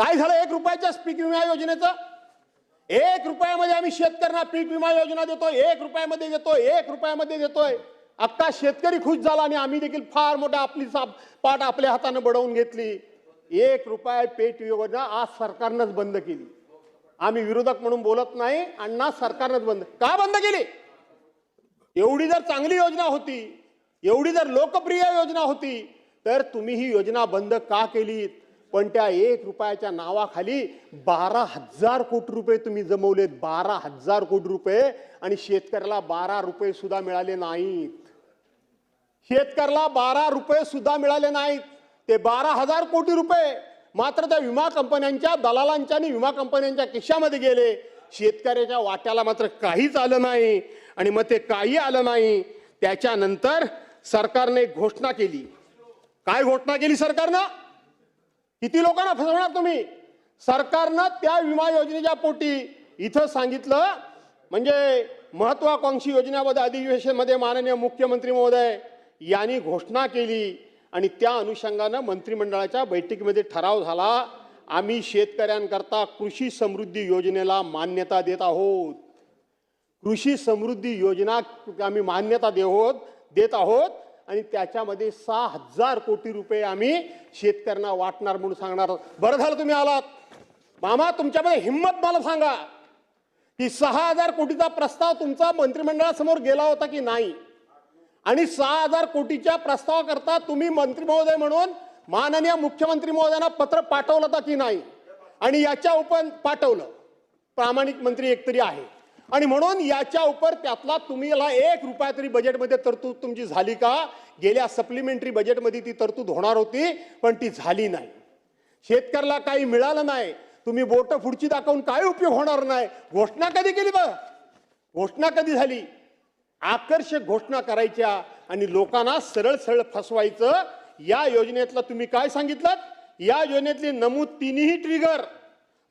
काय झालं 1 रुपयाच्या पीक विमा योजनेचं? 1 रुपयामध्ये आम्ही शेतकऱ्यांना पीक विमा योजना देतोय, 1 रुपयामध्ये देतोय, 1 रुपयामध्ये देतोय. अख्खा शेतकरी खुश झाला आणि आम्ही देखील फार मोठा आपली पाठ आपल्या हाताने बडवून घेतली. 1 रुपया पीक योजना आज सरकारनंच बंद केली. आम्ही विरोधक म्हणून बोलत नाही, अण्णा सरकारनंच बंद का बंद केली? एवढी जर चांगली योजना होती, एवढी जर लोकप्रिय योजना होती, तर तुम्ही ही योजना बंद का केलीत? पण त्या 1 रुपयाच्या नावाखाली 12,000 कोटी रुपये तुम्ही जमवलेत. 12,000 कोटी रुपये आणि शेतकऱ्याला 12 रुपये सुद्धा मिळाले नाहीत. शेतकऱ्याला 12 रुपये सुद्धा मिळाले नाहीत. ते 12,000 कोटी रुपये मात्र त्या विमा कंपन्यांच्या दलालांच्या आणि विमा कंपन्यांच्या खिशामध्ये गेले. शेतकऱ्याच्या वाट्याला मात्र काहीच आलं नाही. आणि मग ते काही आलं नाही. त्याच्यानंतर सरकारने एक घोषणा केली. काय घोषणा केली सरकारनं? किती लोकांना फसवणार तुम्ही? सरकारनं त्या विमा योजनेच्या पोटी इथं सांगितलं, म्हणजे महत्वाकांक्षी योजनेमध्ये अधिवेशनमध्ये माननीय मुख्यमंत्री महोदय यांनी घोषणा केली आणि त्या अनुषंगानं मंत्रिमंडळाच्या बैठकीमध्ये ठराव झाला. आम्ही शेतकऱ्यांकरता कृषी समृद्धी योजनेला मान्यता देत आहोत. कृषी समृद्धी योजना आम्ही मान्यता देत आहोत आणि त्याच्यामध्ये 6,000 कोटी रुपये आम्ही शेतकऱ्यांना वाटणार म्हणून सांगणार. बरं झालं तुम्ही आलात मामा. तुमच्यामध्ये हिम्मत मला सांगा की 6,000 कोटीचा प्रस्ताव तुमचा मंत्रिमंडळासमोर गेला होता की नाही? आणि 6,000 कोटीच्या प्रस्तावाकरता तुम्ही मंत्री महोदय म्हणून माननीय मुख्यमंत्री महोदयांना पत्र पाठवलं होतं की नाही? आणि याच्या उपर पाठवलं. प्रामाणिक मंत्री एकतरी आहे आणि म्हणून याच्या उपर त्यातला तुम्ही 1 रुपया तरी बजेटमध्ये तरतूद तुमची झाली का? गेल्या सप्लिमेंटरी बजेटमध्ये ती तरतूद होणार होती पण ती झाली नाही. शेतकऱ्याला काही मिळालं नाही. तुम्ही बोट पुढची दाखवून काय उपयोग होणार नाही. घोषणा कधी केली? बघ घोषणा कधी झाली? आकर्षक घोषणा करायच्या आणि लोकांना सरळ सरळ फसवायचं. या योजनेतलं तुम्ही काय सांगितलं? या योजनेतली नमूद 3ही ट्रिगर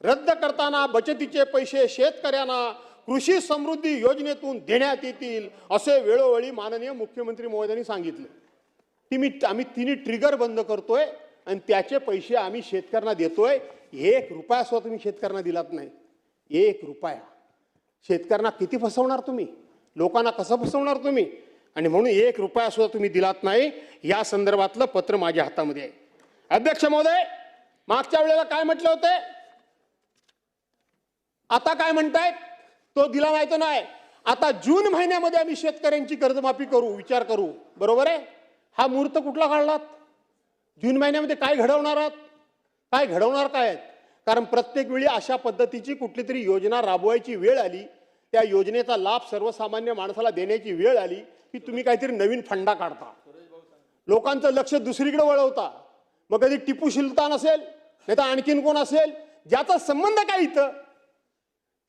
रद्द करताना बचतीचे पैसे शेतकऱ्यांना कृषी समृद्धी योजनेतून देण्यात येतील असे वेळोवेळी माननीय मुख्यमंत्री महोदयांनी सांगितलं. आम्ही 3ही ट्रिगर बंद करतोय आणि त्याचे पैसे आम्ही शेतकऱ्यांना देतोय. 1 रुपया सुद्धा तुम्ही शेतकऱ्यांना दिलात नाही. 1 रुपया. शेतकऱ्यांना किती फसवणार तुम्ही? लोकांना कसं फसवणार तुम्ही? आणि म्हणून 1 रुपया सुद्धा तुम्ही दिलात नाही. या संदर्भातलं पत्र माझ्या हातामध्ये आहे. अध्यक्ष महोदय, मागच्या वेळेला काय म्हटले होते, आता काय म्हणतायत? तो दिला नाही तर नाही. आता जून महिन्यामध्ये आम्ही शेतकऱ्यांची कर्जमाफी करू, विचार करू. बरोबर आहे? हा मुहूर्त कुठला काढलात? जून महिन्यामध्ये काय घडवणार आहात? काय घडवणार काय आहेत? कारण प्रत्येक वेळी अशा पद्धतीची कुठली तरी योजना राबवायची वेळ आली, त्या योजनेचा लाभ सर्वसामान्य माणसाला देण्याची वेळ आली की तुम्ही काहीतरी नवीन फंडा काढता, लोकांचं लक्ष दुसरीकडे वळवता. मग कधी टिपू सुलतान असेल, नाही तर आणखीन कोण असेल, ज्याचा संबंध काय इथं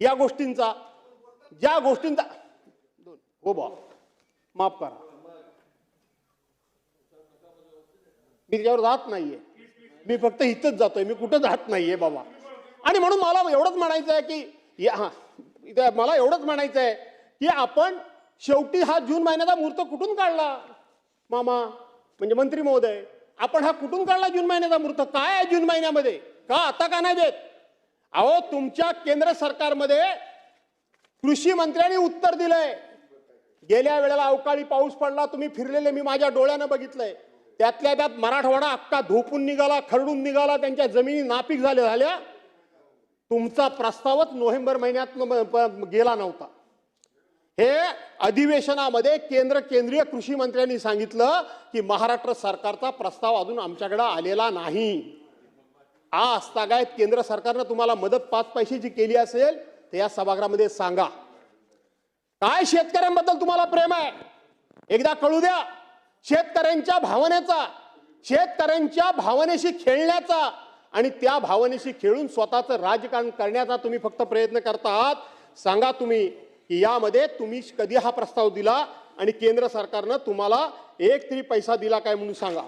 या गोष्टींचा, ज्या गोष्टींचा हो बा माफ करा, मी त्याच्यावर जात नाहीये. मी फक्त इथंच जातोय, मी कुठं जात नाहीये बाबा. आणि म्हणून मला एवढंच म्हणायचं आहे की मला एवढंच म्हणायचं आहे की आपण शेवटी हा जून महिन्याचा मुहूर्त कुठून काढला मामा, म्हणजे मंत्री महोदय? आपण हा कुठून काढला जून महिन्याचा मुहूर्त? काय आहे जून महिन्यामध्ये? का आता का नाही देत? अहो, तुमच्या केंद्र सरकारमध्ये कृषी मंत्र्यांनी उत्तर दिलंय. गेल्या वेळेला अवकाळी पाऊस पडला, तुम्ही फिरलेले मी माझ्या डोळ्यानं बघितलंय. त्यातल्या त्यात मराठवाडा अख्खा धोपून निघाला, खरडून निघाला, त्यांच्या जमिनी नापीक झाल्या. तुमचा प्रस्तावच नोव्हेंबर महिन्यात गेला नव्हता. हे अधिवेशनामध्ये केंद्रीय कृषी मंत्र्यांनी सांगितलं की महाराष्ट्र सरकारचा प्रस्ताव अजून आमच्याकडे आलेला नाही. आजतागायत केंद्र सरकारनं तुम्हाला मदत 5 पैशाची केली असेल तर या सभागृहामध्ये सांगा. काय शेतकऱ्यांबद्दल तुम्हाला प्रेम आहे? एकदा कळू द्या. शेतकऱ्यांच्या भावनेचा, शेतकऱ्यांच्या भावनेशी खेळण्याचा आणि त्या भावनेशी खेळून स्वतःचं राजकारण करण्याचा तुम्ही फक्त प्रयत्न करता आहात. सांगा तुम्ही की यामध्ये तुम्ही कधी हा प्रस्ताव दिला आणि केंद्र सरकारनं तुम्हाला 1 तरी पैसा दिला काय म्हणून सांगा.